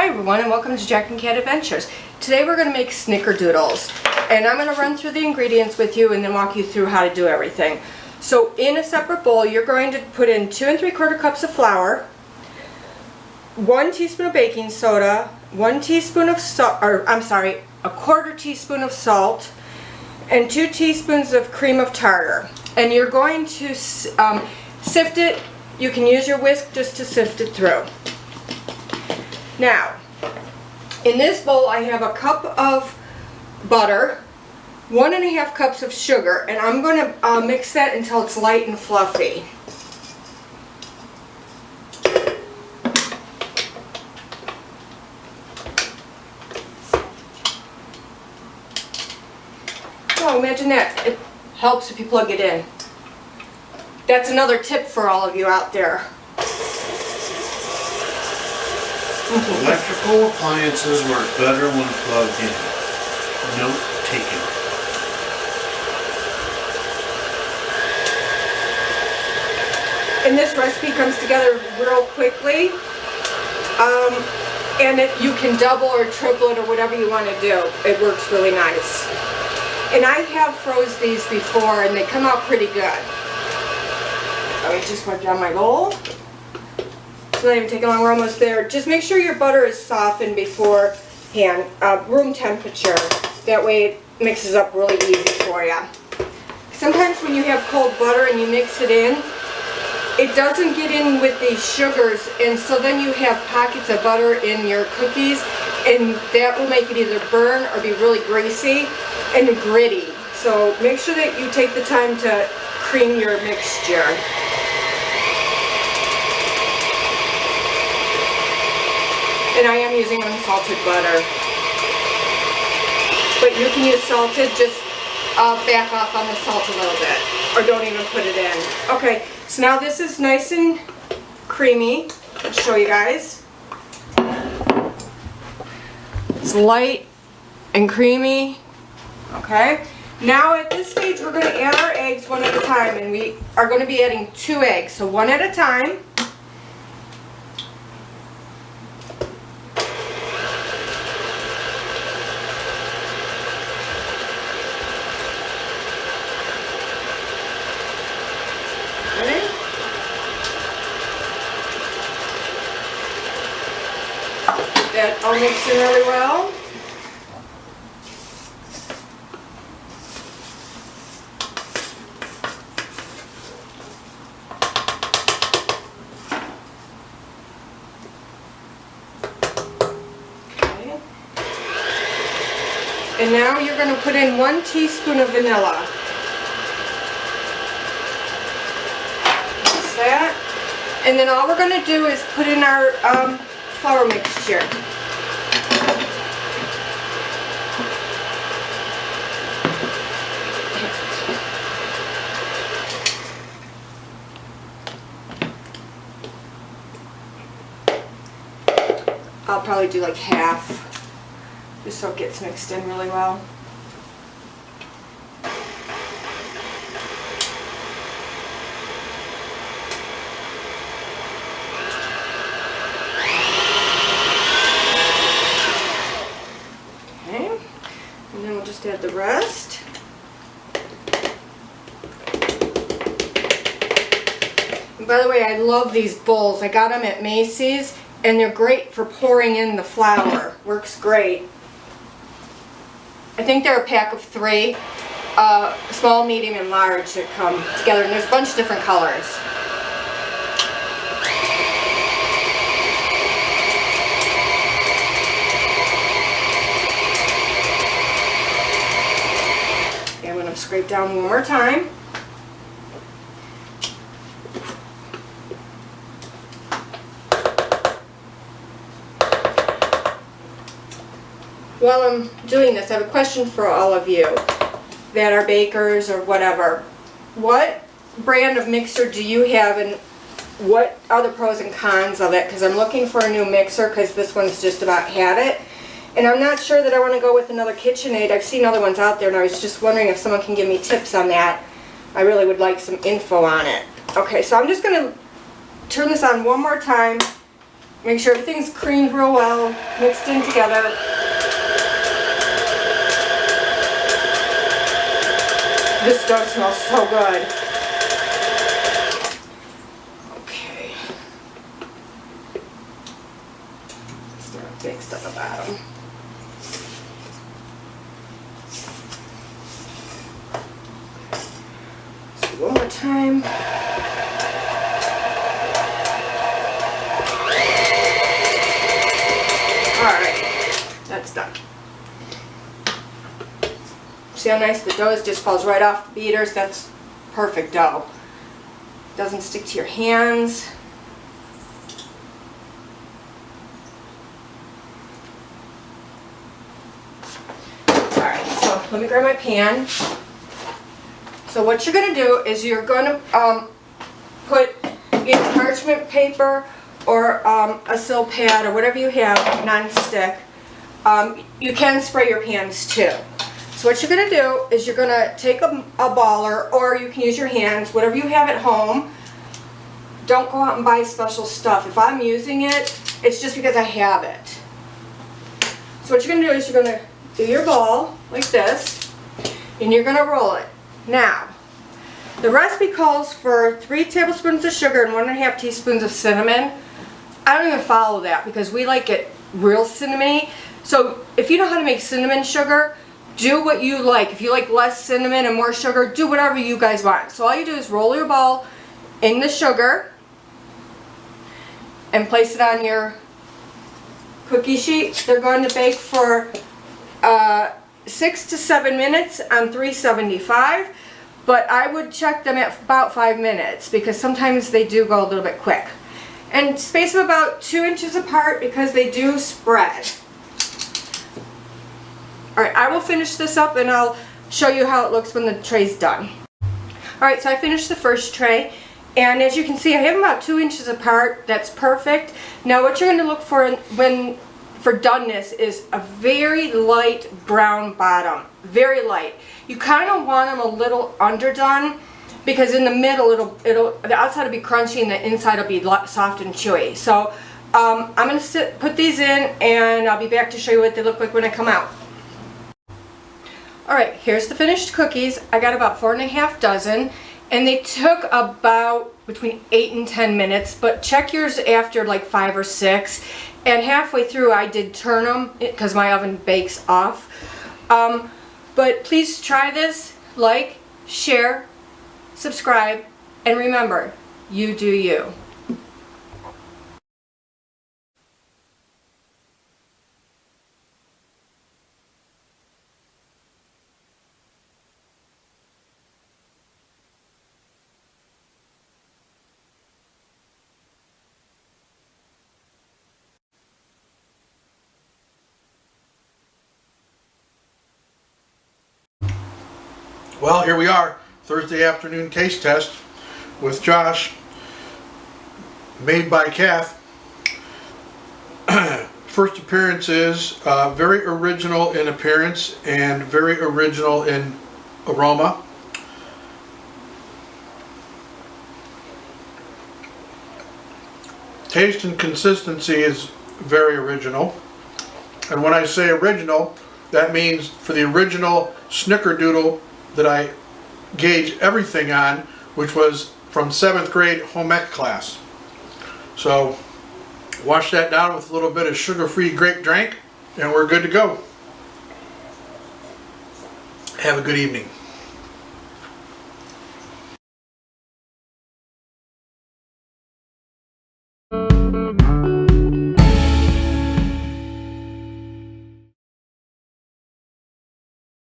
Hi everyone, and welcome to Jack and Cat Adventures. Today we're going to make Snickerdoodles, and I'm going to run through the ingredients with you and then walk you through how to do everything. So in a separate bowl you're going to put in 2 3/4 cups of flour, 1 teaspoon of baking soda, 1 teaspoon of salt, a 1/4 teaspoon of salt, and 2 teaspoons of cream of tartar. And you're going to sift it. You can use your whisk just to sift it through. Now, in this bowl I have a cup of butter, 1 1/2 cups of sugar, and I'm going to mix that until it's light and fluffy. Oh, imagine that. It helps if you plug it in. That's another tip for all of you out there. Electrical appliances work better when plugged in. Note taken. And this recipe comes together real quickly. And you can double or triple it or whatever you want to do. It works really nice. And I have froze these before and they come out pretty good. Let me just wipe down my bowl. It's not even taking long, we're almost there. Just make sure your butter is softened beforehand, room temperature. That way it mixes up really easy for you. Sometimes when you have cold butter and you mix it in, it doesn't get in with the sugars, and so then you have pockets of butter in your cookies, and that will make it either burn or be really greasy and gritty. So make sure that you take the time to cream your mixture. And I am using unsalted butter. But you can use salted, just back off on the salt a little bit. Or don't even put it in. Okay, so now this is nice and creamy. I'll show you guys. It's light and creamy. Okay. Now at this stage we're going to add our eggs one at a time. And we are going to be adding 2 eggs. So one at a time. That all mixed in really well. Okay. And now you're going to put in 1 teaspoon of vanilla. That's that. And then all we're going to do is put in our flour mixture. I'll probably do like half, just so it gets mixed in really well. Okay, and then we'll just add the rest. And by the way, I love these bowls. I got them at Macy's. And they're great for pouring in the flour. Works great. I think they're a pack of 3, small, medium, and large that come together. And there's a bunch of different colors. Okay, I'm going to scrape down one more time. While I'm doing this, I have a question for all of you that are bakers or whatever. What brand of mixer do you have, and what are the pros and cons of it? Because I'm looking for a new mixer because this one's just about had it. And I'm not sure that I want to go with another KitchenAid. I've seen other ones out there and I was just wondering if someone can give me tips on that. I really would like some info on it. Okay, so I'm just going to turn this on one more time Make sure everything's creamed real well, mixed in together. This dough smells so good. Okay. Start mixed at the bottom. Let's do one more time. Alright, that's done. See how nice the dough is? Just falls right off the beaters. That's perfect dough. Doesn't stick to your hands. Alright, so let me grab my pan. So what you're going to do is you're going to put either parchment paper or a sill pad or whatever you have, non-stick. You can spray your pans too. So what you're going to do is you're going to take a baller, or you can use your hands, whatever you have at home. Don't go out and buy special stuff. If I'm using it, it's just because I have it. So what you're going to do is you're going to do your ball like this, and you're going to roll it. Now, the recipe calls for 3 tablespoons of sugar and 1.5 teaspoons of cinnamon. I don't even follow that because we like it real cinnamony. So if you know how to make cinnamon sugar, do what you like. If you like less cinnamon and more sugar, do whatever you guys want. So all you do is roll your ball in the sugar and place it on your cookie sheet. They're going to bake for 6 to 7 minutes on 375, but I would check them at about 5 minutes because sometimes they do go a little bit quick. And space them about 2 inches apart because they do spread. Alright, I will finish this up and I'll show you how it looks when the tray's done. Alright, so I finished the first tray, and as you can see I have them about 2 inches apart. That's perfect. Now what you're going to look for for doneness is a very light brown bottom. Very light. You kind of want them a little underdone because in the middle the outside will be crunchy and the inside will be soft and chewy. So I'm going to put these in and I'll be back to show you what they look like when I come out. Alright, here's the finished cookies. I got about 4.5 dozen, and they took about between 8 and 10 minutes, but check yours after like 5 or 6. And halfway through I did turn them because my oven bakes off. But please try this, like, share, subscribe, and remember, you do you. Well, here we are, Thursday afternoon taste test with Josh, made by Kath. First appearance is very original in appearance and very original in aroma. Taste and consistency is very original. And when I say original, that means for the original Snickerdoodle that I gauge everything on, which was from 7th grade home ec class. So wash that down with a little bit of sugar-free grape drink and we're good to go. Have a good evening.